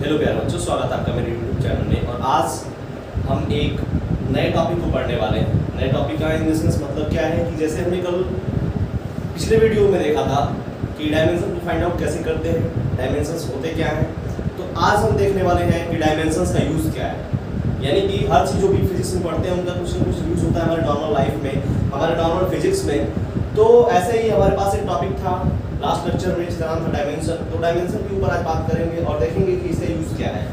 Hello प्यारे बच्चों, स्वागत है आपका मेरे यूट्यूब चैनल में। और आज हम एक नए टॉपिक को पढ़ने वाले हैं। नए टॉपिक का इन द सेंस मतलब क्या है कि जैसे हमने कल पिछले वीडियो में देखा था कि डायमेंशन को फाइंड आउट कैसे करते हैं, डायमेंशंस होते क्या हैं, तो आज हम देखने वाले हैं कि डायमेंशंस का यूज़ क्या है। यानी कि हर चीज़ जो भी फिजिक्स में पढ़ते हैं उनका कुछ ना कुछ यूज़ होता है हमारे नॉर्मल लाइफ में, हमारे नॉर्मल फिजिक्स में। तो ऐसे ही हमारे पास एक टॉपिक था लास्ट लेक्चर में जिसका नाम था डायमेंशन। तो डायमेंशन के ऊपर आज बात करेंगे और देखेंगे कि इसका यूज़ क्या है।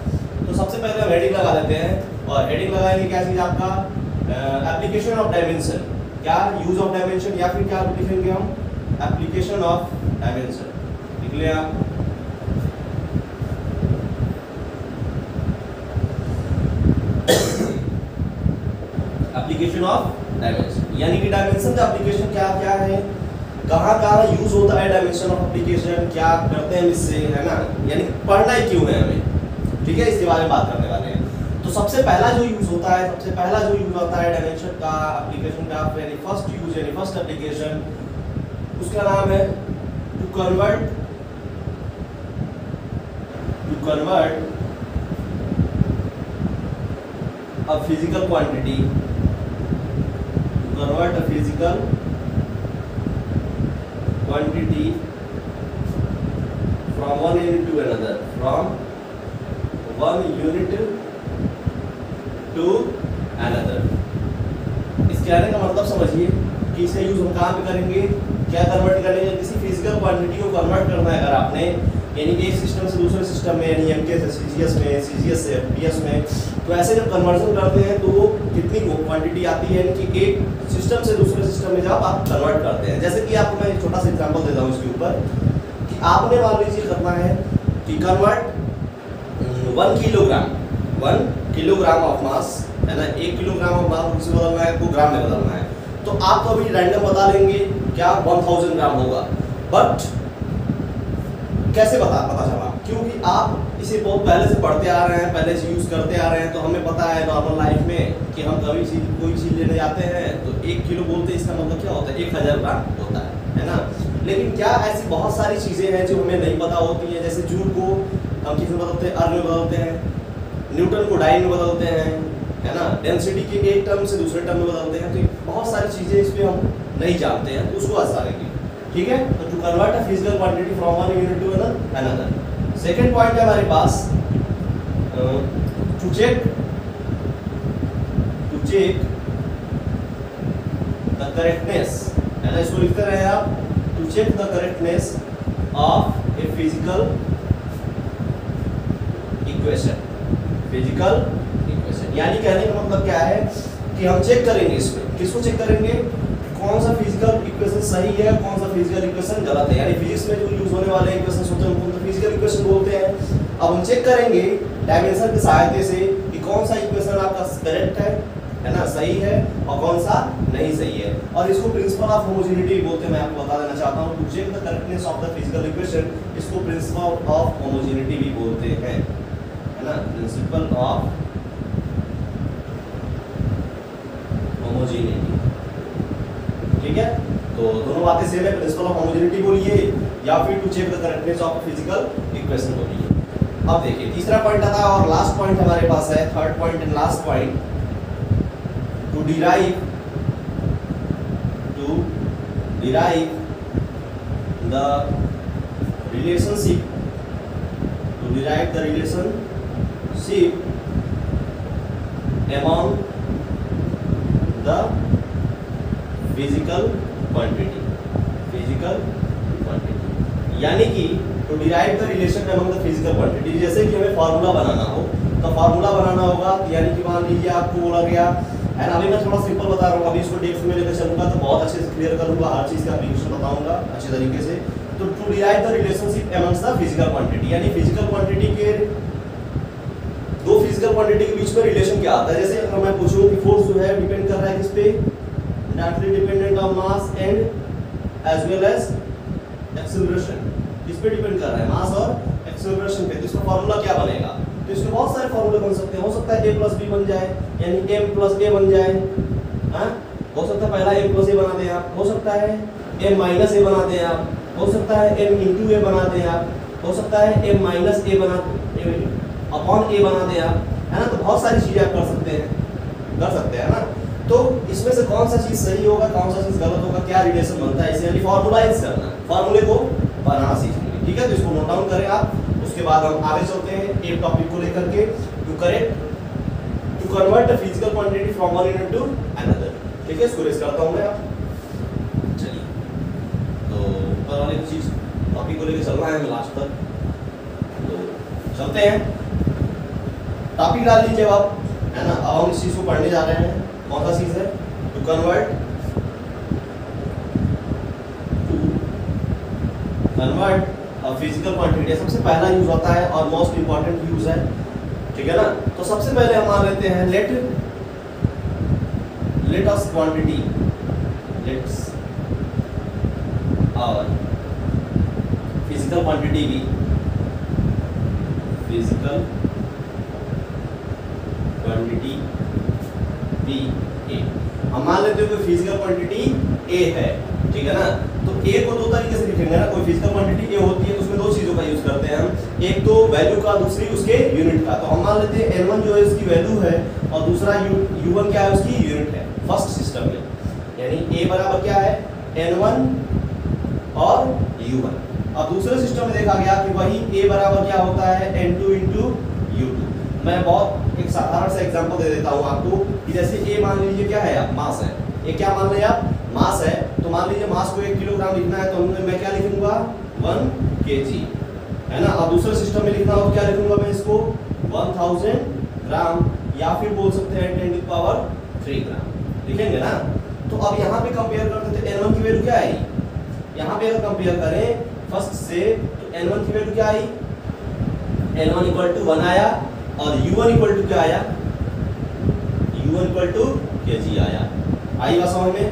तो सबसे पहले हम हेडिंग लगा देते हैं, और हेडिंग लगाएंगे क्या चीज़ आपका एप्लीकेशन ऑफ डायमेंशन, क्या यूज ऑफ डायमेंशन, या फिर क्या लिखेंगे हम एप्लीकेशन ऑफ डायमेंशन। लिख लिया। एप्लीकेशन ऑफ डायमेंशन यानी कि डायमेंशन का एप्लीकेशन क्या क्या है, कहाँ कहाँ यूज होता है डायमेंशन ऑफ एप्लीकेशन, क्या करते हैं इससे, है ना, यानी पढ़ना ही क्यों है हमें। ठीक है, इसके बारे में बात करने वाले हैं। तो सबसे पहला जो यूज होता है, डायमेंशन का एप्लीकेशन का यानी फर्स्ट यूज यानी फर्स्ट एप्लीकेशन, उसका नाम है to convert a physical quantity, convert a physical quantity from one unit to another, from one unit to another। इस कहने का मतलब समझिए कि इसे यूज हम कहाँ पे करेंगे, क्या कन्वर्ट करेंगे, किसी फिजिकल क्वांटिटी को कन्वर्ट करना है अगर आपने, यानी एक सिस्टम से दूसरे सिस्टम में, यानी एमके से सीजीएस में, सीजीएस से एफपीएस में। तो ऐसे जब कन्वर्जन करते हैं तो वो कितनी क्वांटिटी आती है, यानी कि एक सिस्टम से दूसरे सिस्टम में जब आप कन्वर्ट करते हैं। जैसे कि आपको मैं एक छोटा सा एग्जांपल देता हूँ इसके ऊपर कि आपने मान लीजिए करना है कि कन्वर्ट 1 किलोग्राम ऑफ मास, है ना, 1 किलोग्राम ऑफ मास से बदलना है, को ग्राम में बदलना है। तो आप तो अभी रैंडम बता लेंगे क्या 1000 ग्राम होगा, बट कैसे पता चला, क्योंकि आप इसे बहुत पहले से पढ़ते आ रहे हैं, पहले से यूज करते आ रहे हैं। तो हमें पता है नॉर्मल लाइफ में कि हम कभी कोई चीज लेने जाते हैं तो 1 किलो बोलते हैं, इसका मतलब क्या होता है 1000 ग्राम होता है ना। लेकिन क्या ऐसी बहुत सारी चीजें हैं जो हमें नहीं पता होती हैं, जैसे जूल को हम किस में बदलते हैं, अर्न में बदलते हैं, न्यूटन को डाइन में बदलते हैं, है ना, डेंसिटी के एक टर्म से दूसरे टर्म में बदलते हैं। तो बहुत सारी चीजें इसमें हम नहीं जानते हैं, तो उसको आसानी। ठीक है, तो to convert a physical quantity from one unit to another. Second point है हमारे पास टू चेक द करेक्टनेस, है ना, इसको लिखते रहे आप, to check the correctness of a physical equation. यानी कहने का मतलब क्या है कि हम चेक करेंगे इसमें, किसको चेक करेंगे, कौन सा फिजिकल इक्वेशन सही है, कौन सा फिजिकल इक्वेशन गलत है। यानी फिजिक्स में जो यूज होने वाले इक्वेशंस होते हैं उनको फिजिकल इक्वेशन बोलते हैं। अब हम चेक करेंगे डायमेंशन की सहायता से कि कौन सा इक्वेशन आपका करेक्ट है ना, सही है, और कौन सा नहीं सही है। और इसको प्रिंसिपल ऑफ होमोजेनिटी बोलते हैं। मैं आपको बता देना चाहता हूँ, to check the correctness of the physical equation, इसको प्रिंसिपल ऑफ होमोजेनिटी भी बोलते हैं, है ना, प्रिंसिपल ऑफ होमोजेनिटी। ठीक है, तो दोनों बातें सेम है, प्रिंसिपल ऑफ होमोजेनिटी बोलिए या फिर to check the correctness of physical equation बोलिए। अब देखिए तीसरा पॉइंट आता है और लास्ट पॉइंट हमारे पास है, third point and last point, to derive the relationship among the physical quantity, यानी कि to derive the relation among the physical quantity. जैसे कि हमें फार्मूला बनाना हो तो फार्मूला बनाना होगा, यानी कि मान लीजिए आपको बोला गया है ना, अभी मैं थोड़ा सिंपल बता रहा हूँ, अभी इसको डेप्थ में लेकर चलूंगा तो बहुत अच्छे से क्लियर करूंगा, हर चीज का एप्लीकेशन बताऊंगा अच्छे तरीके से। तो to derive the relationship among the physical quantity, यानी फिजिकल क्वांटिटी के दो फिजिकल क्वांटिटी के बीच में रिलेशन क्या आता है। जैसे अगर मैं पूछूं कि फोर्स जो है डिपेंड कर रहा है किस पे, directly dependent on mass and as well as acceleration, किस पे डिपेंड कर रहा है, मास और एक्सेलरेशन पे। तो इसका फार्मूला क्या बनेगा, तो इसके बहुत सारे फार्मूले बन सकते हैं। हो सकता है a + b बन जाए, यानी m + a बन जाए, हाँ, हो सकता है पहला m + a बना दें आप, हो सकता है m - a बना दें आप, हो सकता है m × a बना दें आप, हो सकता है m - a बना अपॉन ए बना दें आप, है ना। तो बहुत सारी चीजें आप कर सकते हैं ना। तो इसमें से कौन सा चीज सही होगा, कौन सा चीज गलत होगा, क्या रिलेशन बनता है, इसे यानी फॉर्मुलाइज करना, फॉर्मूले को बनाना सीखेंगे, ठीक है। तो इसको नोट डाउन करें आप, उसके बाद हम आगे चलते हैं एक टॉपिक को लेकर के, to convert the physical quantity from one unit to another, ठीक है। इसको रेस करता हूं मैं आप, चलिए। तो ऊपर वाले चीज टॉपिक को लेकर चलना है हमें लास्ट तक, तो चलते हैं। टॉपिक डाल लीजिए आप, है ना। अब हम इस चीज को पढ़ने जा रहे हैं, कौन सा चीज है, टू कन्वर्ट फिजिकल क्वांटिटी। सबसे पहला यूज होता है और मोस्ट इंपॉर्टेंट यूज है, ठीक है ना। तो सबसे पहले हम मान लेते हैं लेट अस क्वांटिटी, लेट्स और फिजिकल क्वांटिटी भी, फिजिकल क्वांटिटी बी ए। हम मान लेते हैं कोई फिजिकल क्वांटिटी ए है, ठीक है ना। तो ए को दो तरीके से लिखेंगे ना, कोई फिजिकल क्वांटिटी ए होती है तो उसमें दो चीजों का यूज करते हैं हम, एक तो वैल्यू का, दूसरी उसके यूनिट का। तो हम मान लेते हैं n1 जो है इसकी वैल्यू है और दूसरा u1 क्या है, उसकी यूनिट है फर्स्ट सिस्टम में, यानी a बराबर क्या है, n1 और u1। अब दूसरे सिस्टम में देखा गया कि वही a बराबर क्या होता है, n2 इंटू u2। मैं बहुत एक साधारण सा एग्जांपल दे देता हूँ आपको कि जैसे a मान लीजिए क्या है, मास है, ये क्या मान लिया आप, मास है। तो मान लीजिए मास को 1 किलोग्राम लिखना है तो मैं क्या लिखूंगा, 1 kg, है ना। अब दूसरे सिस्टम में लिखना हो तो क्या लिखूंगा मैं इसको, 1000 ग्राम, या फिर बोल सकते हैं 10 की पावर 3 ग्राम लिखेंगे ना। तो अब यहाँ पे कंपेयर करते थे, n1 की वैल्यू क्या आई, यहाँ पे अगर कंपेयर करें फर्स्ट से तो n1 की वैल्यू क्या आई, n1 इक्वल टू 1 आया और u1 इक्वल टू क्या आया, u1 इक्वल टू kg आया। आई बात समझ में,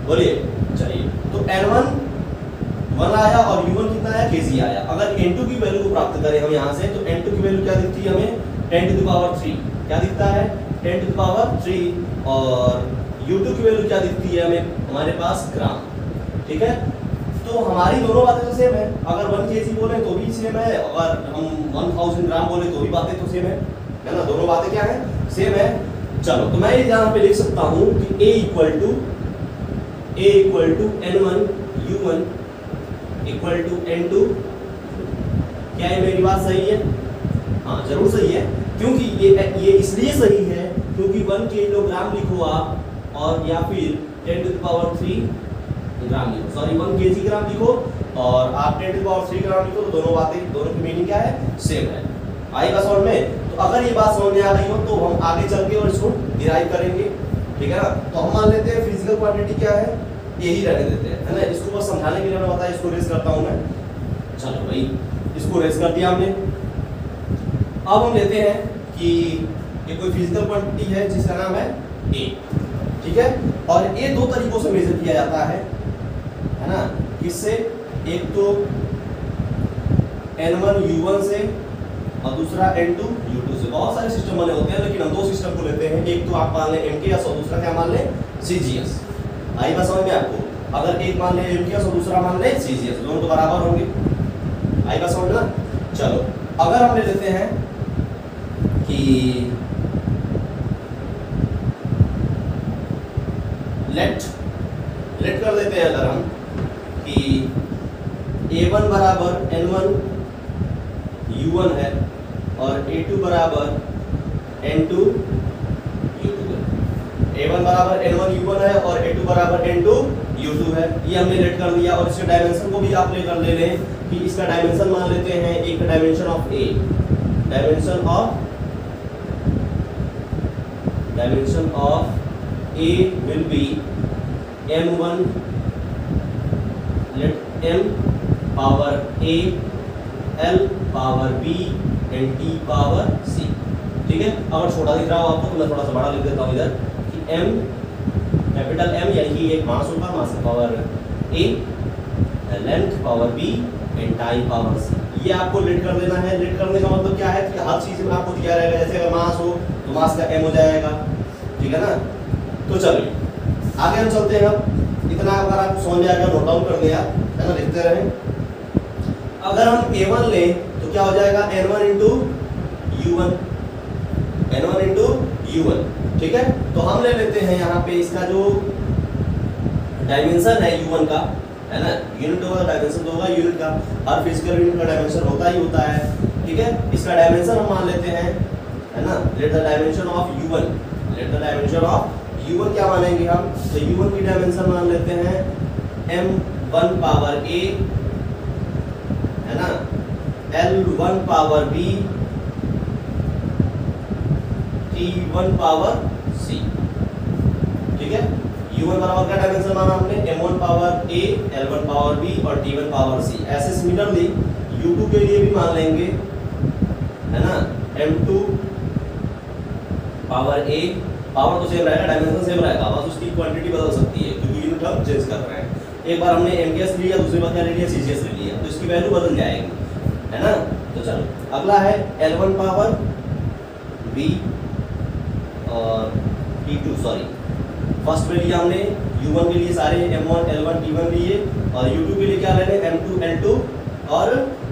बोलिए। चलिए, तो n1 1 आया और u1 कितना आया, kg आया। अगर n2 की वैल्यू को प्राप्त करें हम यहाँ से, तो n2 की वैल्यू क्या दिखती है हमें, 10 टू द पावर 3, क्या दिखता है, 10 टू द पावर 3, और u2 की वैल्यू क्या दिखती है हमें, हमारे पास ग्राम, ठीक है। तो हमारी दोनों बातें तो सेम है, अगर 1 kg बोले तो भी सेम है, अगर हम 1000 ग्राम बोले तो भी बातें तो सेम है ना, दोनों बातें क्या है, सेम है। चलो, तो मैं यहाँ पे लिख सकता हूँ कि a equal to n1 u1 equal to n2। क्या ये मेरी बात सही है, हाँ जरूर सही है, क्योंकि ये इसलिए सही है क्योंकि 1 किलोग्राम लिखो आप, और या फिर 10 टू द पावर 3 ग्राम लिखो, सॉरी 1 kg ग्राम लिखो और आप 10 टू द पावर 3 ग्राम लिखो, तो दोनों बातें, दोनों की मीनिंग क्या है, सेम है। आई बात समझ में। तो अगर ये बात समझ में आ रही हो तो हम आगे चल के और इसको डिराइव करेंगे, ठीक है ना। तो हम मान लेते हैं फिजिकल क्वांटिटी क्या है, यही रहने देते हैं, है ना। इसको बस समझाने के लिए मैंने बताया, इसको रेस करता हूं मैं। चलो भाई, इसको रेस कर दिया हमने। अब हम लेते हैं कि ये कोई फिजिकल क्वांटिटी है जिसका नाम है a, ठीक है। और ये दो तरीकों से मेजर किया जाता है ना। किससे, एक तो n1 u1 से और दूसरा n2 u2 से। बहुत सारे सिस्टम बने होते हैं, लेकिन हम दो सिस्टम को लेते हैं, एक तो आप मान लें mks और दूसरा क्या मान लें, cgs। आई बात समझ में आपको, अगर एक मान लें mks और दूसरा मान लें cgs, दोनों तो बराबर होंगे। आई बात समझ में। चलो, अगर हम ले लेते हैं कि लेट कर देते हैं अगर हम कि a1 बराबर n1 u1 है और a2 बराबर n2 u2 है। a1 बराबर n1 u1 है और a2 बराबर n2 u2 है। ये हमने लेट कर दिया, और इसके डायमेंशन को भी आप लेकर ले लें कि इसका डायमेंशन मान लेते हैं, एक dimension of a, dimension of a will be m1, let m power a, l power b and t power c, ठीक है। अगर छोटा दिख रहा हो आपको तो मैं थोड़ा सा बड़ा लिख देता हूँ इधर कि m, कैपिटल M यानी कि एक मास होगा, mass power a, length power b and time power c। ये आपको लेट कर देना है। लेट करने का मतलब क्या है कि हर चीज में आपको दिया रहेगा, जैसे अगर मास हो तो मास का m हो जाएगा, ठीक है ना। तो चलिए आगे हम चलते हैं। अब इतना अगर आपको समझ में आ गया, नोट डाउन कर लिया, है ना, लिखते रहें। अगर हम a1 लें तो क्या हो जाएगा, n1 into U1, N1 into U1, ठीक है। तो हम ले लेते हैं यहाँ पे इसका जो डायमेंशन है U1 का, है ना, यूनिट होगा डायमेंशन तो होगा यूनिट का, हर फिजिकल यूनिट का डायमेंशन होता ही होता है, ठीक है। इसका डायमेंशन हम मान लेते हैं, है ना, let the dimension of U1, let the dimension of U1 क्या मानेंगे हम, तो U1 की डायमेंशन मान लेते हैं M1 पावर A, है ना, L1 power B, T1 power C, ठीक है। U1 बराबर का डायमेंशन माना हमने M1 power A, L1 power B और T1 पावर C। ऐसे सिमिलरली U2 के लिए भी मान लेंगे, है ना, M2 पावर A, पावर तो सेम रहेगा, डायमेंशन सेम रहेगा, बस उसकी क्वांटिटी बदल सकती है क्योंकि यूनिट हम चेंज कर रहे हैं। एक बार हमने MKS लिया, दूसरी बार क्या ले लिया, CCS ले लिया, तो इसकी वैल्यू बदल जाएगी, है ना। तो चलो अगला है L1 पावर B और T2, सॉरी फर्स्ट में लिया हमने U1 के लिए सारे M1 L1 T1 लिए, और U2 के लिए क्या ले रहे हैं, M2 L2 और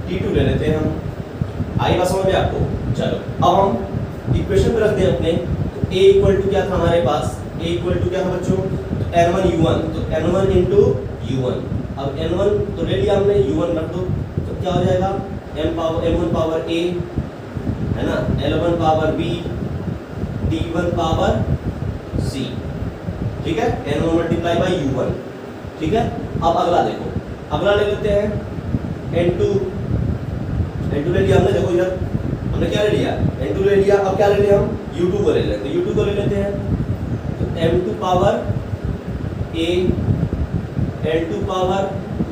T2 ले लेते हैं हम। आई बात समझ में आपको। चलो अब हम इक्वेशन पे रखते हैं अपने, तो A इक्वल टू क्या था हमारे पास, A इक्वल टू क्या था बच्चों, तो N1 U1, तो N1 इंटू U1, अब N1 तो ले लिया हमने, U1 रख दो, तो क्या हो जाएगा M1 पावर A, है ना, L1 power B, T1 power C, ठीक है, N1 मल्टीप्लाई बाई U1, ठीक है। अब अगला देखो, अगला ले लेते हैं N2 ले लिया हमने, देखो इधर हमने क्या ले लिया, N2 ले लिया, अब क्या ले लिया हम, U2 को ले लेते हैं, U2 को ले लेते हैं, तो M2 power A, L2 power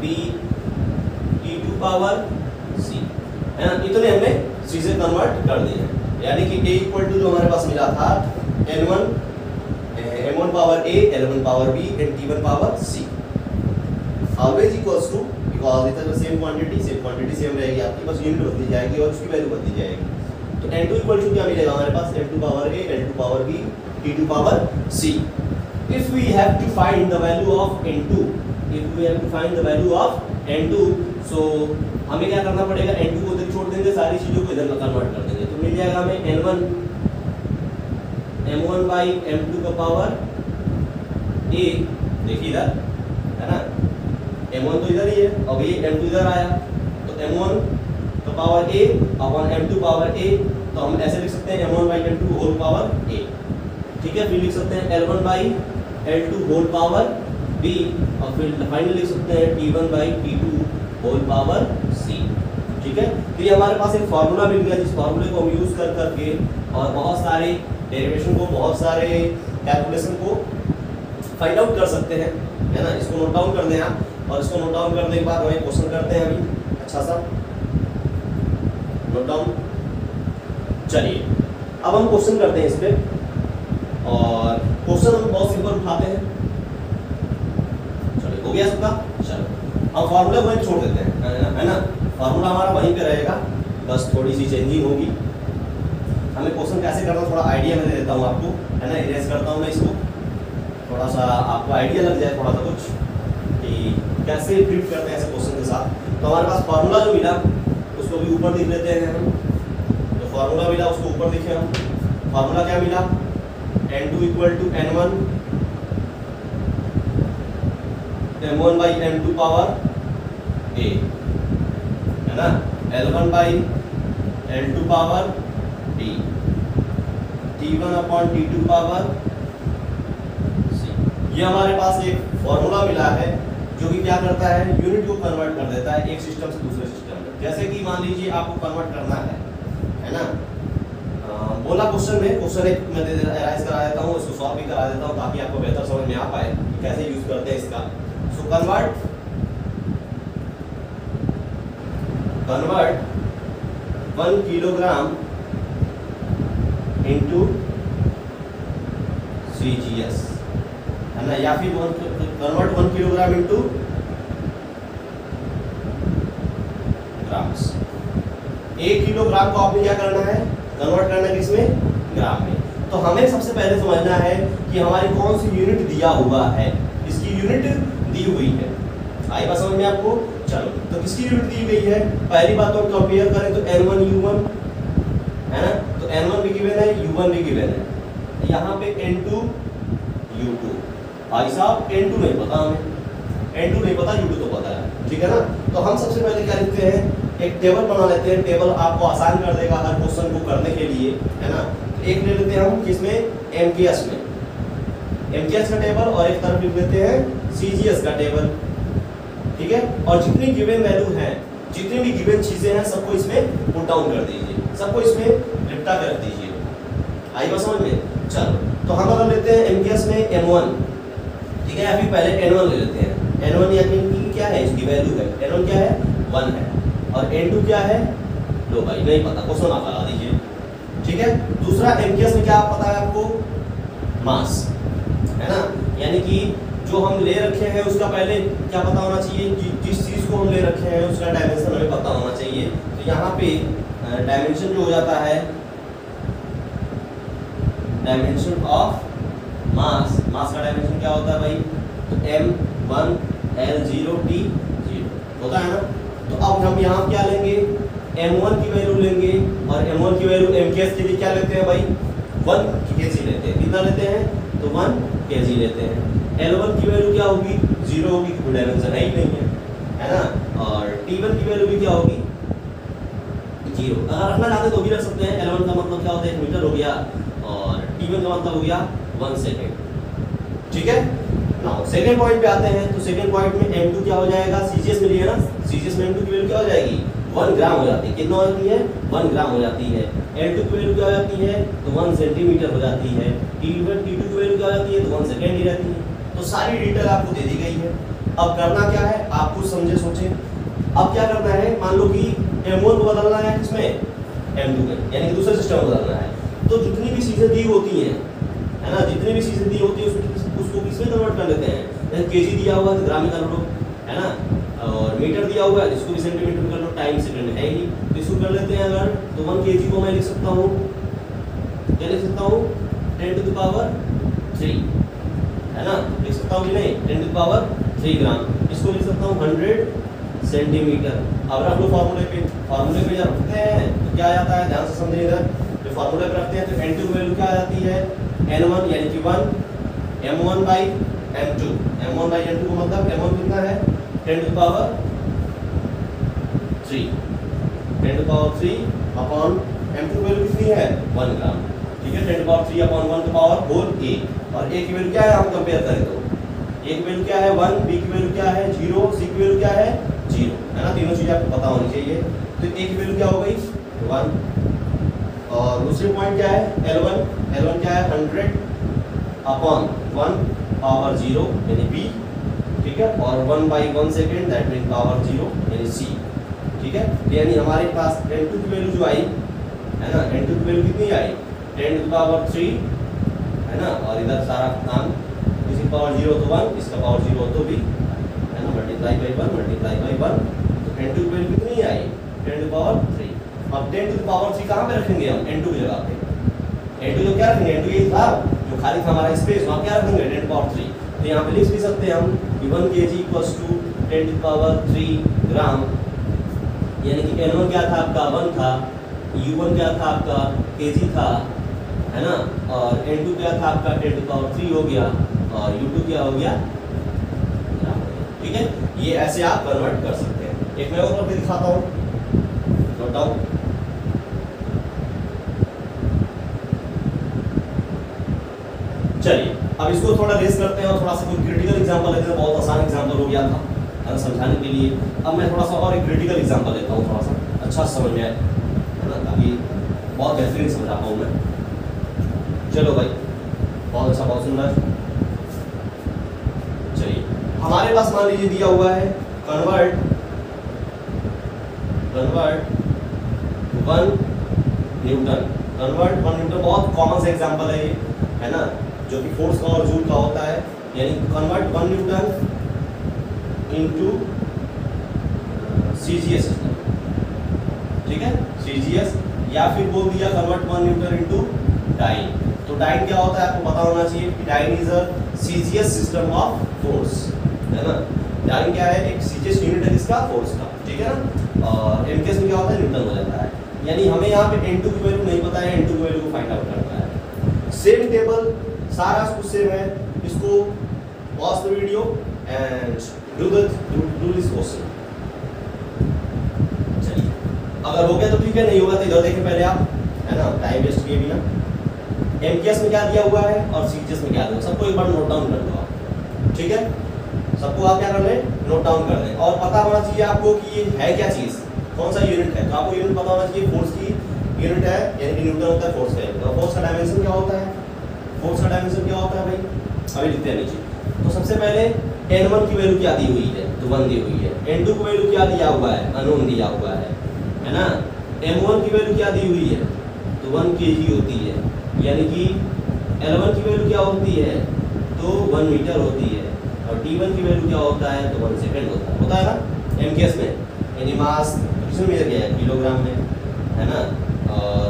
B, T2 power C, है ना, इतने हमने C से कन्वर्ट कर दिए हैं। यानी कि A इक्वल टू जो हमारे पास मिला था M1 power A, L1 power B and T1 power C, always equals to, because it is the same quantity same रहेगी आपकी, बस यूनिट बदली जाएगी और उसकी वैल्यू बदली जाएगी। तो N2 इक्वल टू क्या मिलेगा हमारे पास, M2 power A, L2 power B, T2 power C। If we have to find the value of N2, if we have to find the value of N2, so हमें क्या करना पड़ेगा, N2 को इधर छोड़ देंगे, सारी चीजों को इधर कन्वर्ट कर देंगे, तो मिल जाएगा हमें N1 M1 बाई M2 का पावर A, देखिए इधर, है ना, M1 तो इधर ही है, अब ये M2 इधर आया, तो M1 का power A upon M2 power A, तो हम ऐसे लिख सकते हैं M1 by M2 whole power A, ठीक है। फिर लिख सकते हैं L1 by L2 whole power B, और फिर फाइनली लिख सकते हैं T1 by T2 whole power C, ठीक है। तो ये हमारे पास एक फार्मूला मिल गया, जिस फार्मूले को हम यूज कर करके और बहुत सारे डेरिवेशन को, बहुत सारे कैलकुलेशन को फाइंड आउट कर सकते हैं, है ना। इसको नोट डाउन कर दें आप, और इसको नोट डाउन करने के बाद हम एक क्वेश्चन करते हैं अभी, अच्छा सा नोट डाउन। चलिए अब हम क्वेश्चन करते हैं इस पे, और क्वेश्चन हम बहुत सिंपल उठाते हैं। चलिए हो गया सबका, चलो अब फार्मूला वहीं छोड़ देते हैं, है ना, फार्मूला हमारा वहीं पे रहेगा, बस थोड़ी सी चेंजिंग होगी। हमें क्वेश्चन कैसे करना थोड़ा आइडिया मैं दे देता हूँ आपको, है ना, इरेज करता हूँ मैं इसको, थोड़ा सा आपको आइडिया लग जाए थोड़ा सा कुछ कि कैसे ट्रीट करते हैं ऐसे क्वेश्चन के साथ। तो हमारे पास फार्मूला जो मिला उसको भी ऊपर लिख लेते हैं हम, जो फार्मूला मिला उसको ऊपर लिखे हम। फार्मूला क्या मिला, N2 equal to N1 M1 by M2 power A, है ना, L1 by L2 power D, T1 upon T2 power C। ये हमारे पास एक फॉर्मूला मिला है जो कि क्या करता है, यूनिट को कन्वर्ट कर देता है एक सिस्टम से दूसरे सिस्टम में। जैसे कि मान लीजिए आपको कन्वर्ट करना है ना, बोला क्वेश्चन में, क्वेश्चन एक मैं एनालाइज करा देता हूँ, इसको सॉल्व भी करा देता हूँ ताकि आपको बेहतर समझ में आ पाए कि कैसे यूज करते हैं इसका। So convert 1 kilogram into CGS, है ना, या फिर convert 1 kilogram into grams. 1 kilogram को आपने क्या करना है, कन्वर्ट करना है किसमें, ग्राम में। तो हमें सबसे पहले समझना है कि हमारी कौन सी यूनिट दिया हुआ है, इसकी यूनिट दी हुई है। आई बात समझ में आपको। चलो तो किसकी यूनिट दी गई है, पहली बात तो कंपेयर करें तो N1 U1, है ना। तो N1 भी गिवन है, U1 भी गिवन है, यहाँ पे N2 U2। भाई साहब N2 नहीं पता हमें, N2 नहीं पता, U2 तो पता है, ठीक है ना। तो हम सबसे पहले क्या लिखते हैं, एक टेबल बना लेते हैं। टेबल आपको आसान कर देगा हर क्वेश्चन को करने के लिए, है ना। एक ले लेते हैं हम किसमें, MKS में, MKS का टेबल, और एक तरफ लिख लेते हैं CGS का टेबल, ठीक है। और जितनी गिवन वैल्यू है, जितनी भी गिवन चीजें हैं, सबको इसमें पुट डाउन कर दीजिए, सबको इसमें निपटा कर दीजिए। आई बात समझ में। चलो तो हम अगर लेते हैं MKS में M1, ठीक है, या फिर पहले N1 ले लेते हैं। N1 यानी कि क्या है, इसकी वैल्यू है, N1 क्या है, 1 है, और N2 क्या है, लो भाई नहीं पता, क्वेश्चन आप लगा दीजिए, ठीक है। दूसरा MKS में क्या पता है आपको, मास, है ना, यानी कि जो हम ले रखे हैं उसका पहले क्या पता होना चाहिए, जिस चीज को हम ले रखे हैं उसका डायमेंशन हमें पता होना चाहिए। तो यहाँ पे डायमेंशन जो हो जाता है, डायमेंशन ऑफ मास, मास का डायमेंशन क्या होता है भाई, तो M1 L0 T0 होता है ना। तो अब हम यहाँ क्या लेंगे, M1 की वैल्यू लेंगे, और M1 की वैल्यू MKS के लिए क्या लेते हैं भाई, 1 kg लेते हैं। कितना लेते हैं, तो 1 kg लेते हैं। L1 की वैल्यू क्या होगी, 0 होगी, कोई डायमेंशन है ही नहीं है ना। और T1 की वैल्यू भी क्या होगी, 0। अगर रखना चाहते तो भी रख सकते हैं। L1 का मतलब क्या होता है, 1 मीटर हो गया, और T1 का मतलब हो गया 1 सेकेंड, ठीक है। नाउ सेकंड पॉइंट पे आते हैं। तो सेकंड पॉइंट में M2 क्या हो जाएगा, CGS में लिए ना, CGS में M2 की वैल्यू क्या हो जाएगी, 1 ग्राम हो जाती है। कितना हो जाती है, 1 ग्राम हो जाती है। L2 की वैल्यू क्या हो जाती है, तो 1 सेंटीमीटर हो जाती है। T2 की वैल्यू क्या हो जाती है, तो 1 सेकेंड ही रहती है। तो सारी डिटेल आपको दे दी गई है। अब करना क्या है, आप कुछ समझे सोचे। अब क्या करना है, मान लो कि M1 को बदलना है किसमें, M2 में, यानी कि दूसरे सिस्टम में बदलना है। तो जितनी भी चीजें दी होती हैं, है ना, जितनी भी चीजें दी होती है उसको किसमें कन्वर्ट कर लेते हैं। जैसे केजी दिया हुआ है तो ग्राम में कर लो, है ना, और मीटर दिया हुआ है इसको भी सेंटीमीटर कर लो, टाइम सेकंड है ही, तो इसको कर लेते हैं। अगर तो 1 kg को मैं लिख सकता हूँ, क्या लिख सकता हूँ, 10⁻3, है ना, लिख सकता हूँ कि नहीं, 10⁻3 ग्राम। इसको लिख सकता हूँ 100 सेंटीमीटर। अब रख लो फार्मूले पे, फार्मूले पे जब रखते हैं तो क्या आ जाता है, ध्यान से समझिए इधर। जो फार्मूले पे रखते हैं तो N2 की वैल्यू क्या आ जाती है, N1 यानी कि 1 M1 by M2, M1 by M2 का मतलब M1 कितना है, 10⁻3, 10⁻3 अपॉन M2 की वैल्यू कितनी है, 1 ग्राम, ठीक है। 10⁻3 अपॉन 1 का पावर होल A, और A की वैल्यू क्या है, हम कंपेयर करें तो A की वैल्यू क्या है 1, B की वैल्यू क्या है 0, C की वैल्यू क्या है 0, है ना। तीनों चीजें आपको पता होनी चाहिए। तो A की वैल्यू क्या हो गई 1, और दूसरी पॉइंट क्या है L1 क्या है 100 अपॉन 1 पावर 0 यानी B, ठीक है, और 1/1 सेकेंड दैट मीन पावर 0 यानी C, ठीक है। यानी हमारे पास N2 की वैल्यू जो आई है ना, N2 की वैल्यू कितनी आई 10⁻3, है ना, और इधर सारा काम किसी पावर 0 तो 1, इसका पावर 0 तो भी, है ना, मल्टीप्लाई बाई 1, तो N2 की वैल्यू कितनी आई 10⁻3। अब 10⁻3 कहाँ पे रखेंगे हम, N2 की जगह पे। N2 जो क्या रखेंगे, N2 यही था जो खाली था हमारा स्पेस, वहाँ क्या रखेंगे 10⁻3। तो यहाँ पे लिख भी सकते हैं हम कि 1 kg इक्वल्स टू 10⁻3 ग्राम, यानी कि N1 क्या था आपका 1 था, U1 क्या था आपका kg था, है ना, और N2 क्या था आपका 10⁻3 हो गया, और U2 क्या हो गया ग्राम, ठीक है। ये ऐसे आप कन्वर्ट कर सकते हैं। एक मैं और करके दिखाता हूँ, नोट डाउन। चलिए अब इसको थोड़ा रेस करते हैं और थोड़ा सा कोई क्रिटिकल एग्जांपल लेते हैं। बहुत आसान एग्जांपल हो गया था समझाने के लिए। अब मैं थोड़ा सा और एक क्रिटिकल एग्जांपल लेता हूँ, थोड़ा सा अच्छा समझ में आए, है ना, ताकि बहुत बेहतरीन समझा पाऊँ मैं। चलो भाई, बहुत अच्छा, बहुत सुंदर। चलिए हमारे पास मान लीजिए दिया हुआ है कन्वर्ट 1 न्यूटन, कन्वर्ट 1 न्यूटन बहुत कॉमन सा एग्जांपल है ये, है ना, जो कि फोर्स का और जूल का होता है। यानी convert 1 newton into CGS system, ठीक है, CGS, या फिर बोल दिया कन्वर्ट 1 न्यूटन इनटू डाइन। तो डाइन क्या होता है आपको पता होना चाहिए कि dyne is a CGS system of force, है ना। डाइन क्या है, एक CGS यूनिट है इसका फोर्स का, ठीक है ना। और MKS में क्या होता है न्यूटन हो जाता है। यानी हमें यहाँ पे n2 की वैल्यू नहीं पता है, n2 की वैल्यू को फाइंड आउट करना है। सेम टेबल सारा कुछ सेम है, इसको pause the video and do this question. चलिए अगर हो गया तो ठीक है, नहीं होगा तो इधर देखें पहले आप, है ना, टाइम वेस्ट किए बिना। एमकेएस में क्या दिया हुआ है और सीजीएस में क्या दिया, सबको एक बार नोट डाउन कर दो आप, ठीक है। सबको आप क्या कर लें, नोट डाउन कर लें, और पता होना चाहिए आपको कि ये है क्या चीज़, कौन सा यूनिट है। तो आपको यूनिट पता होना चाहिए, फोर्स की यूनिट है, यानी कि न्यूटन होता है फोर्स का यूनिट। और फोर्स का डायमेंशन क्या होता है, फोर्स का डायमेंशन क्या होता है भाई, अभी लिखते हैं नीचे। तो सबसे पहले n1 की वैल्यू क्या दी हुई है, तो 1 दी हुई है। n2 की वैल्यू क्या दिया हुआ है, अननोन दिया हुआ है ना। m1 की वैल्यू क्या दी हुई है, तो 1 kg होती है, यानी कि L1 की वैल्यू क्या होती है, तो 1 मीटर होती है। और T1 की वैल्यू क्या होता है, तो 1 सेकंड होता है ना एमकेएस में। यानी मास किसमें मेजर किया है, किलोग्राम में, है ना। और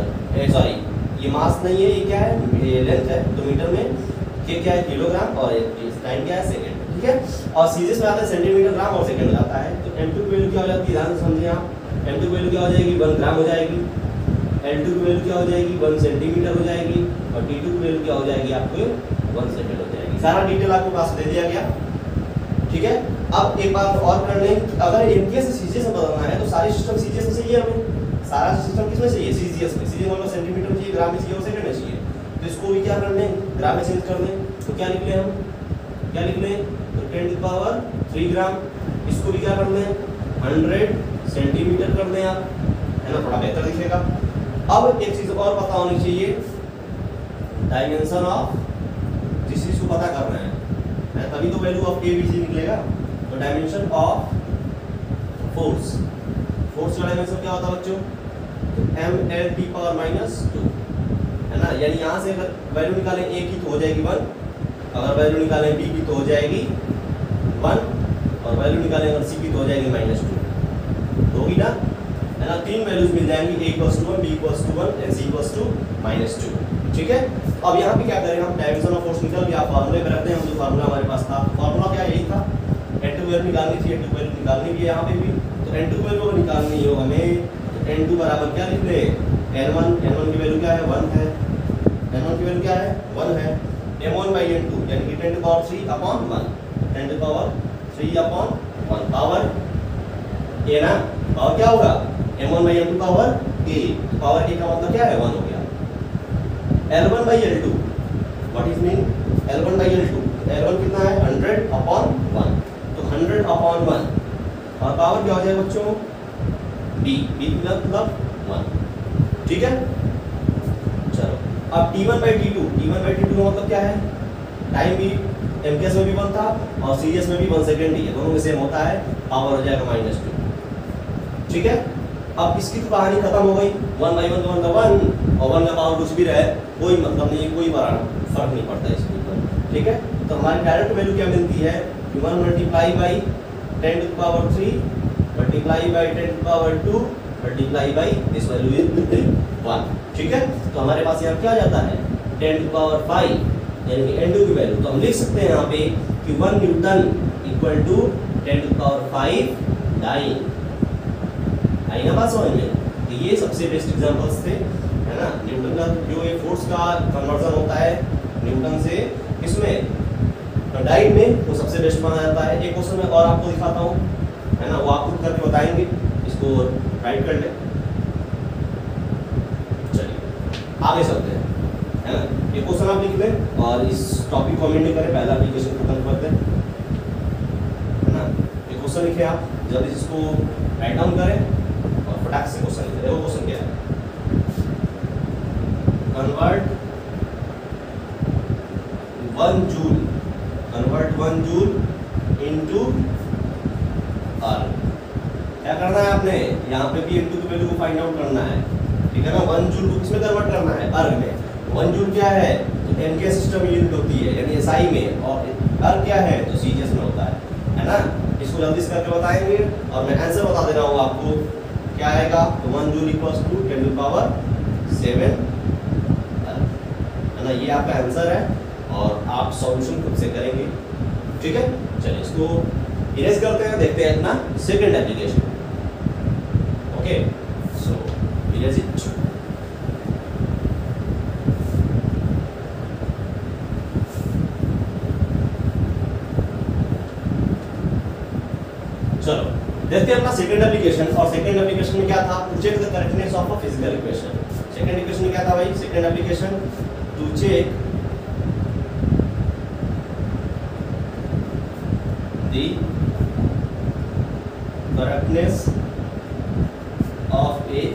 सॉरी ये मास नहीं है, ये क्या है, ये लेंथ है, तो मीटर में, ये क्या है किलोग्राम, और टाइम क्या है सेकंड, ठीक है। और सीरीज में आता है सेंटीमीटर, ग्राम और सेकंड हो जाता है। तो m2 की वैल्यू क्या हो जाती है, ध्यान से समझिए आप। m2 की वैल्यू क्या हो जाएगी, 1 ग्राम हो जाएगी। L2 की वैल्यू क्या हो जाएगी, 1 सेंटीमीटर हो जाएगी। और T2 की वैल्यू क्या हो जाएगी आपको, 1 सेकंड हो जाएगी। सारा डिटेल आपको पास दे दिया गया, ठीक है। अब एक बात और कर लें, अगर एमकेएस से सीजीएस में बदलना है तो सारे सिस्टम सीजीएस में चाहिए हमें, सारा सिस्टम किसमें चाहिए, सीजीएस में। सीजीएस मतलब सेंटीमीटर में चाहिए, ग्राम में चाहिए और सेकंड में चाहिए। तो इसको भी क्या कर लें, ग्राम में चेंज कर लें। तो क्या लिख लें हम, क्या लिख लें, तो 10 की पावर 3 ग्राम। इसको भी क्या कर लें, 100 सेंटीमीटर कर लें आप, है ना, थोड़ा बेहतर दिखेगा। अब एक चीज और पता होनी चाहिए, डायमेंशन ऑफ, जिस चीज को पता करना है तभी तो value of a b c निकलेगा। तो डायमेंशन ऑफ फोर्स, फोर्स का डायमेंशन क्या होता है बच्चों, तो m/(-2), है ना। यानी यहाँ से अगर वैल्यू निकालें ए की तो हो जाएगी 1, अगर वैल्यू निकालें बी की तो हो जाएगी 1, और वैल्यू निकालें अगर सी की तो हो जाएगी -2, होगी ना, है ना। 3 वैल्यूज मिल जाएंगी, a = 1, b = 1 एंड c = -2, ठीक है। अब यहाँ पे क्या करें हम, डायमेंशन ऑफ फोर्स निकल गया, फार्मूले पे रखते हैं हम, जो फार्मूला हमारे पास था। फार्मूला क्या यही था, n2 की वैल्यू निकालनी थी, n2 की वैल्यू निकालनी भी है यहाँ पे भी। तो n2 की वैल्यू निकालनी हो हमें, तो n2 बराबर क्या लिख ले, n1 की वैल्यू क्या है, 1 है, n1 की वैल्यू क्या है, 1 है। m1/n2 यानी कि 10⁻³ 10⁻³ पावर a ना, पावर क्या होगा, m1/n2 power a, power a का मतलब क्या है, 1 हो गया। L1/L2 what is mean, L1/L2, L1 कितना है, 100/1, तो 100/1, और पावर क्या हो जाएगा बच्चों, b मतलब 1, ठीक है। चलो अब T1/T2 का मतलब क्या है, टाइम भी एमकेएस में भी 1 था और सीरीज में भी 1 सेकंड ही है, दोनों में सेम होता है, पावर हो जाएगा -2, ठीक है। अब इसकी तो कहानी खत्म हो गई, 1/1 तो मतलब 1, और 1 का पावर कुछ भी रहे कोई मतलब नहीं, कोई बड़ा फर्क नहीं पड़ता इसके ऊपर, ठीक है। तो हमारी डायरेक्ट वैल्यू क्या मिलती है, 1 × 10⁻³ × 10⁻² दिस वैल्यू इज 1, ठीक है। तो हमारे पास यहाँ क्या जाता है, 10⁵, यानी कि n2 की वैल्यू, तो हम लिख सकते हैं यहाँ पे कि 1 न्यूटन = 10⁵ डाइन। आई ना बात समझ में, तो ये सबसे बेस्ट एग्जांपल्स थे, है ना। न्यूटन का जो ये फोर्स का कन्वर्जन होता है न्यूटन से इसमें डाइन में, वो सबसे बेस्ट माना जाता है। एक क्वेश्चन में और आपको दिखाता हूँ, है ना, वो आप खुद करके बताएंगे, इसको राइट कर ले। चलिए आगे चलते हैं, है ना। ये क्वेश्चन आप लिख लें और इस टॉपिक को कमेंट करें, पहला एप्लीकेशन खत्म कर दें, है ना। ये क्वेश्चन लिखे आप, जल्दी इसको राइट डाउन करें और फटाक से क्वेश्चन लिखें। वो क्वेश्चन क्या है, कन्वर्ट 1 जूल इनटू अर्ग। क्या करना है आपने, यहाँ पे भी n2 की वैल्यू को फाइंड आउट करना है, ठीक है ना। 1 जूल को किसमें कन्वर्ट करना है, अर्ग में। 1 जूल क्या है, तो एमकेएस सिस्टम यूनिट होती है, यानी एसआई में, और अर्ग क्या है, तो सीजीएस में होता है ना। इसको जल्दी से करके बताएंगे और मैं आंसर बता दे रहा हूँ आपको, क्या आएगा, तो 1 जूल = 10⁻7, है ना। ये आपका आंसर है और आप सॉल्यूशन खुद से करेंगे, ठीक है। चलिए इसको इरेज करते हैं, देखते हैं अपना second application. Okay, so as it. चलो देखते हैं अपना सेकंड एप्लीकेशन। और सेकंड एप्लीकेशन में क्या था, to check the correctness of a physical equation. Second equation में क्या था भाई, second application to check the correctness of a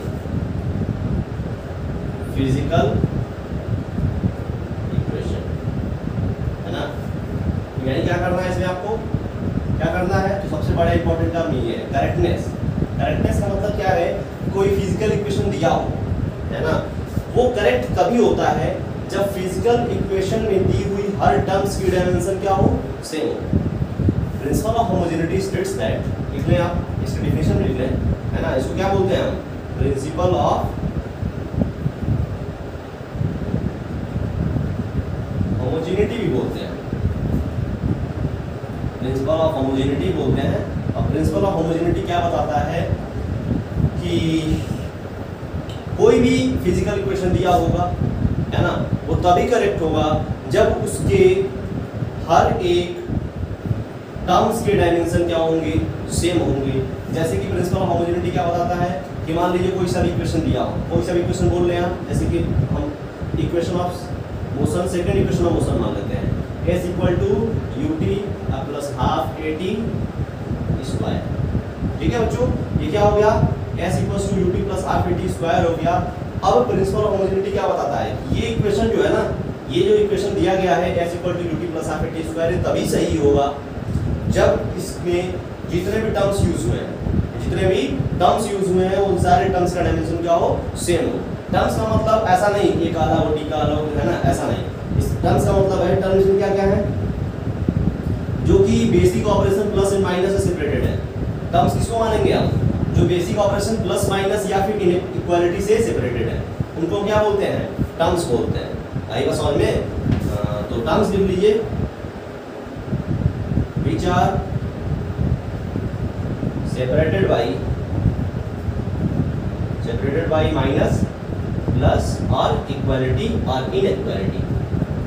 physical equation, है ना। यानी क्या करना है इसमें, आपको क्या करना है, तो सबसे बड़ा इंपॉर्टेंट टर्म ये है करेक्टनेस। करेक्टनेस का मतलब क्या है, कोई फिजिकल इक्वेशन दिया हो, है ना, वो करेक्ट तभी होता है जब फिजिकल इक्वेशन में दी हुई हर टर्म्स की डायमेंशन क्या हो, सेम हो। Principal of homogeneity states that, लिख लें आप, इसकी डेफिनेशन लिख लें, है ना। इसको क्या बोलते हैं हम, प्रिंसिपल ऑफ होमोजेनिटी भी बोलते हैं, प्रिंसिपल ऑफ होमोजेनिटी बोलते हैं। और प्रिंसिपल ऑफ होमोजेनिटी क्या बताता है कि कोई भी फिजिकल इक्वेशन दिया होगा, है ना, वो तभी करेक्ट होगा जब उसके हर एक टर्म्स के डायमेंशन क्या होंगे, सेम होंगे। जैसे कि प्रिंसिपल ऑफ होमोजेनिटी क्या बताता है कि मान लीजिए कोई सा भी इक्वेशन दिया हो, कोई सा भी इक्वेशन बोल रहे हैं हम, जैसे कि हम equation of motion, second equation of motion मान लेते हैं, s equal to u t plus half a t square. ठीक है बच्चों, ये क्या हो गया, s equal to u t plus half a t square हो गया। अब प्रिंसिपल ऑफ होमोजेनिटी क्या बताता है, ये इक्वेशन जो है ना, ये जो इक्वेशन दिया गया है s equal to u t plus half a t square, ये तभी सही होगा जब इसमें जितने भी टर्म्स यूज हुए हैं, जितने भी टर्म्स यूज हुए हैं उन सारे टर्म्स का डायमेंशन क्या हो, सेम हो। टर्म्स का मतलब ऐसा नहीं एक आधा वो टी का अलग, है ना, ऐसा नहीं। इस टर्म्स का मतलब है, टर्म्स में क्या क्या है, जो कि basic operation plus and minus से सेपरेटेड है। टर्म्स किसको मानेंगे हम, जो बेसिक ऑपरेशन प्लस माइनस या फिर इक्वालिटी से सेपरेटेड है, उनको क्या बोलते हैं, टर्म्स बोलते हैं। आई बस समझ में, तो टर्म्स लिख लीजिए, which are separated by minus plus और equality और inequality,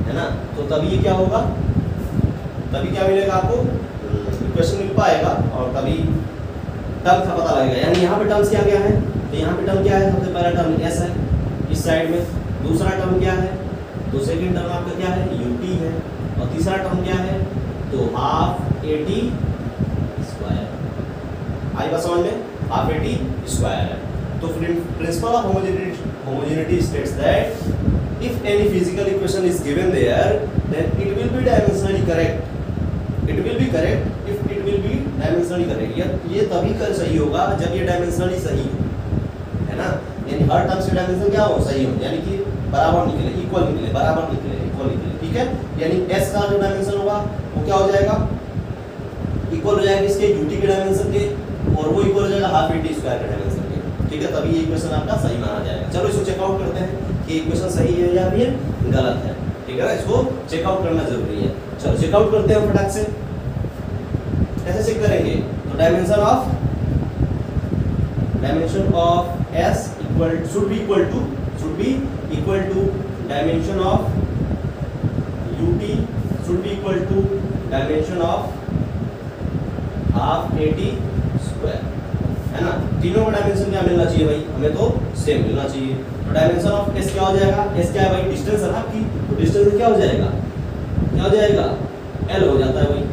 है ना। तो तभी ये क्या होगा, तभी क्या मिलेगा आपको, इक्वेशन मिल पाएगा और तभी टर्म का पता लगेगा। यानी यहाँ पे टर्म्स क्या क्या है, तो यहाँ पे टर्म क्या है, सबसे पहला टर्म s है इस साइड में, दूसरा टर्म क्या है, तो सेकंड टर्म आपका क्या है, ut है, और तीसरा टर्म क्या है, तो हाफ ए टी स्क्वायर। आई बात समझ में, हाफ ए टी स्क्वायर है। तो principle of homogeneity states that if any physical equation is given there then it will be dimensionally correct. It will be correct if it will be dimensionally correct. ये तभी कर सही होगा जब ये dimensionally सही हो, है ना। यानी हर टर्म्स के डायमेंशन क्या हो, सही हो, यानी कि बराबर निकले, इक्वल निकले, बराबर निकले, इक्वल निकले। ठीक है, यानी s का जो डायमेंशन होगा वो क्या हो जाएगा, इक्वल हो जाएगा इसके यूटी के डायमेंशन के, और वो इक्वल हो जाएगा हाफ ए टी स्क्वायर के डायमेंशन के। ठीक है, तभी ये इक्वेशन आपका सही माना जाएगा। चलो इसको चेकआउट करते हैं कि इक्वेशन सही है या फिर गलत है। ठीक है ना, इसको चेकआउट करना जरूरी है। चलो चेकआउट करते हैं फटाक से। कैसे चेक करेंगे, तो dimension of s equal should be equal to dimension of ut should be equal to dimension of half a t square, है ना। तीनों का डायमेंशन क्या मिलना चाहिए भाई, हमें तो सेम मिलना चाहिए। तो डायमेंशन ऑफ s क्या हो जाएगा, s क्या है भाई, डिस्टेंस है ना आपकी, तो डिस्टेंस क्या हो जाएगा, क्या हो जाएगा, l हो जाता है भाई,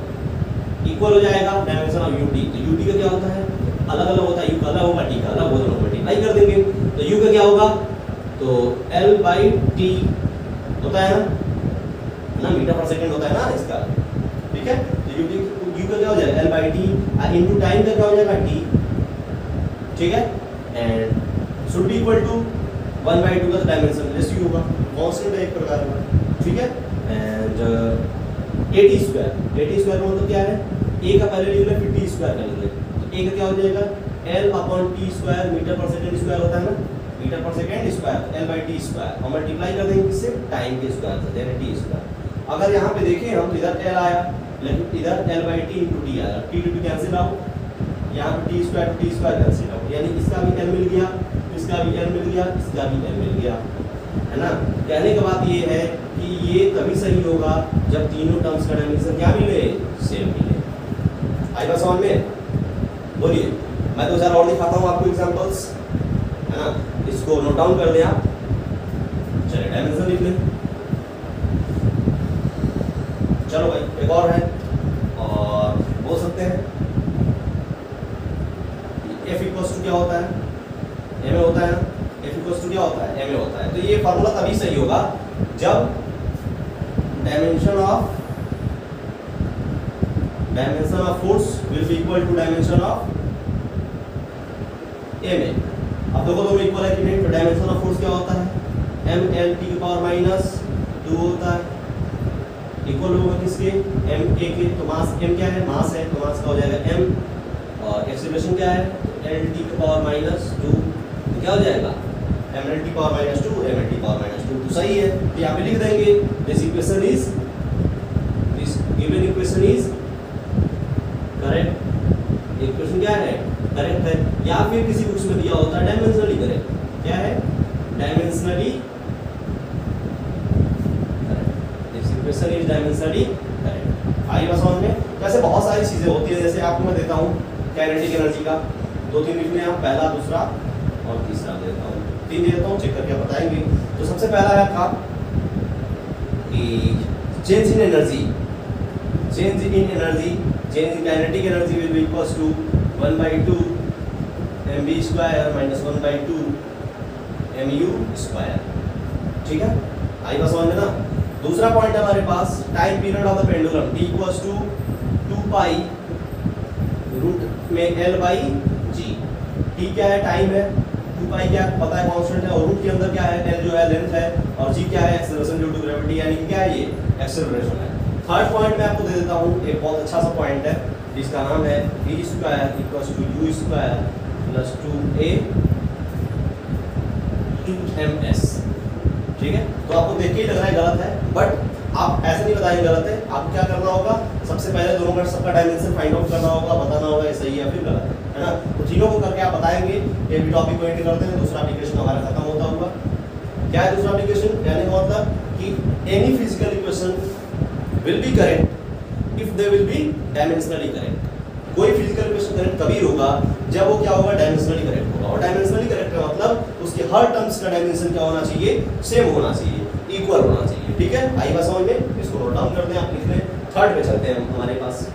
इक्वल हो जाएगा डायमेंशन ऑफ ut। तो ut का क्या होता है, अलग अलग होता है, u का अलग होगा, t का अलग होगा, मल्टीप्लाई कर देंगे तो u का क्या होगा, तो l बाई t होता है ना, मीटर पर सेकंड होता है ना इसका। ठीक है, तो u का क्या हो जाएगा, l by t, into time का क्या हो जाएगा, t। ठीक है, and should be equal to 1/2 का डायमेंशन रेशियो होगा, कांस्टेंट है एक प्रकार का। ठीक है, एंड a t स्क्वायर का मतलब क्या है, a का पहले लिख ले फिर t स्क्वायर कर लेंगे। तो a का क्या हो जाएगा, l upon t square, meter पर सेकंड स्क्वायर होता है ना, मीटर पर सेकंड स्क्वायर, तो l बाई टी स्क्वायर, और मल्टीप्लाई कर देंगे किससे, टाइम के स्क्वायर से, यानी टी स्क्वायर। अगर यहाँ पे देखें हम, तो इधर l आया, लेकिन इधर l by t into t आया, t to t cancel out, यहाँ पे टी स्क्वायर कैंसिल आउट, यानी इसका भी l मिल गया, इसका भी एल मिल गया, इसका भी एल मिल गया, है ना। कहने की बात ये है कि ये तभी सही होगा जब तीनों टर्म्स का डायमेंशन क्या मिले, सेम मिले। आई बात समझ में? बोलिए। मैं 2 चार और दिखाता हूँ आपको एग्जांपल्स, है ना। इसको नोट डाउन कर लिया, चलिए डायमेंशन लिख लें। चलो भाई एक और है, और बोल सकते हैं F इक्वल्स टू क्या होता है, एम ए होता है ना। F इक्वल्स टू क्या होता है, एम ए होता है। तो ये फार्मूला तभी सही होगा जब dimension of force will be equal to dimension of m a. अब देखो दोनों इक्वल है कि नहीं, तो डायमेंशन ऑफ फोर्स क्या होता है, एम एल टी की पावर माइनस 2 होता है, इक्वल होगा किसके, एम ए के। तो मास एम क्या है, मास है, तो मास का हो जाएगा एम, और एक्सीलरेशन क्या है, एल टी की पावर माइनस 2, तो क्या हो जाएगा, m l t power minus 2, m l t power minus 2। तो सही है, तो यहाँ पे लिख देंगे this equation is, this given equation is correct. Equation क्या है, करेक्ट है। या फिर किसी बुक्स में दिया होता है डायमेंशनली करेक्ट, क्या है, dimensionally correct, this equation is dimensionally correct. आई बात समझ में? वैसे बहुत सारी चीजें होती है, जैसे आपको मैं देता हूँ काइनेटिक एनर्जी का 2-3 लिखने हैं, पहला, दूसरा और तीसरा देता हूँ, 3 दे देता हूँ, चेक करके बताएंगे। तो सबसे पहला है आपका कि change in energy, change in energy, change in kinetic energy will be equals to 1/2 mv square minus 1/2 mu square. ठीक है, आई बात समझ में ना। दूसरा पॉइंट है हमारे पास time period of the pendulum t equals to 2 pi root में l बाई जी। t क्या है, टाइम है, 2 पाई क्या पता है, कांस्टेंट है, और रूट के अंदर क्या है, l जो है लेंथ है, और g क्या है, एक्सेलरेशन ड्यू टू ग्रेविटी, यानी क्या है, ये एक्सेलरेशन है। थर्ड पॉइंट मैं आपको दे देता हूँ, एक बहुत अच्छा सा पॉइंट है जिसका नाम है v square equals to u square plus 2a 2ms। ठीक है, तो आपको देख के ही लग रहा है गलत है, बट आप ऐसे नहीं बताएंगे गलत है। आपको क्या करना होगा, सबसे पहले दोनों का सबका डायमेंशन फाइंड आउट करना होगा, बताना होगा ये सही है या फिर गलत है ना। तो तीनों को करके आप बताएंगे, ये भी टॉपिक को एंड करते हैं, दूसरा एप्लीकेशन हमारा खत्म होता हुआ। क्या है दूसरा एप्लीकेशन, कहने का मतलब कि any physical equation will be correct if they will be dimensionally correct. कोई फिजिकल इक्वेशन करेक्ट तभी होगा जब वो क्या होगा, डायमेंशनली करेक्ट होगा। और डायमेंशनली करेक्ट का मतलब उसके हर टर्म्स का डायमेंशन क्या होना चाहिए, सेम होना चाहिए, इक्वल होना चाहिए। ठीक है, आई बात समझ में? इसको नोट डाउन करते हैं, आप लिख लें। थर्ड पे चलते हैं हमारे पास।